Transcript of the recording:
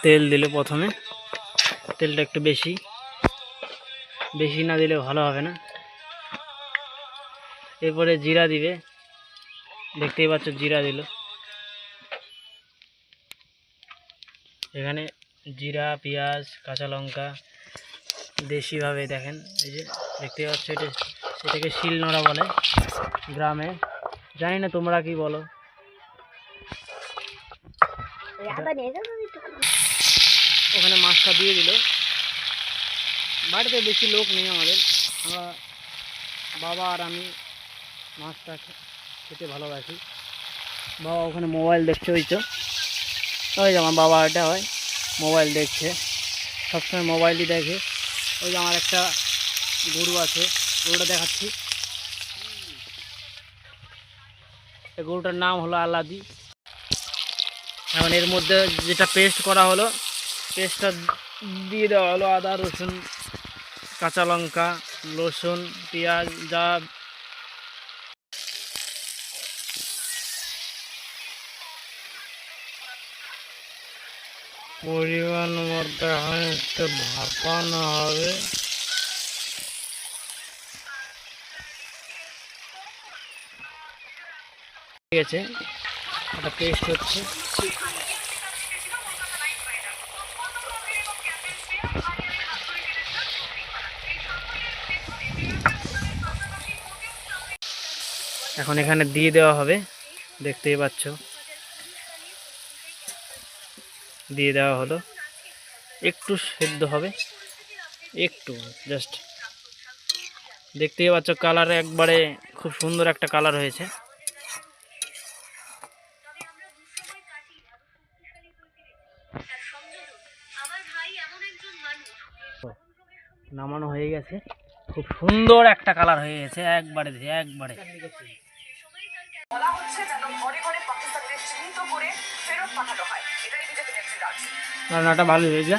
তেল দিলে প্রথমে তেলটা একটু বেশি বেশি না দিলে ভালো হবে না। এরপরে জিরা দিবে, দেখতেই পাচ্ছ জিরা দিল। এখানে জিরা, পেঁয়াজ, কাঁচা লঙ্কা দেশিভাবে দেখেন, এই যে দেখতেই পাচ্ছ, এটাকে শিলনোড়া বলে গ্রামে, জানি না তোমরা কি বলো। ওখানে মাছটা দিয়ে দিল। বাড়িতে বেশি লোক নেই আমাদের, আমরা বাবা আর আমি মাছটা খেতে ভালোবাসি। বাবা ওখানে মোবাইল দেখছে, ওই তো ওই যে আমার বাবা, এটা হয় মোবাইল দেখছে, সবসময় মোবাইলই দেখে। ওই যে আমার একটা গরু আছে, গরুটা দেখাচ্ছি। এই গরুটার নাম হলো আলাদি। এখন এর মধ্যে যেটা পেস্ট করা হলো, পেস্টটা দিয়ে দেওয়া হলো। আদা, রসুন, কাঁচা লঙ্কা, রসুন, পেঁয়াজ, যা পরিমাণ মধ্যে একটু ভাপানো হবে। ঠিক আছে, এটা পেস্ট হচ্ছে। এখন এখানে দিয়ে দেওয়া হবে, দেখতেই পাচ্ছ দিয়ে দেওয়া হলো। একটু সেদ্ধ হবে, একটু জাস্ট। দেখতেই পাচ্ছ কালারে একবারে খুব সুন্দর একটা কালার হয়েছে। নামানো হয়ে গেছে, খুব সুন্দর একটা কালার হয়ে গেছে, একবারে একবারে। রান্নাটা ভালো হয়েছে।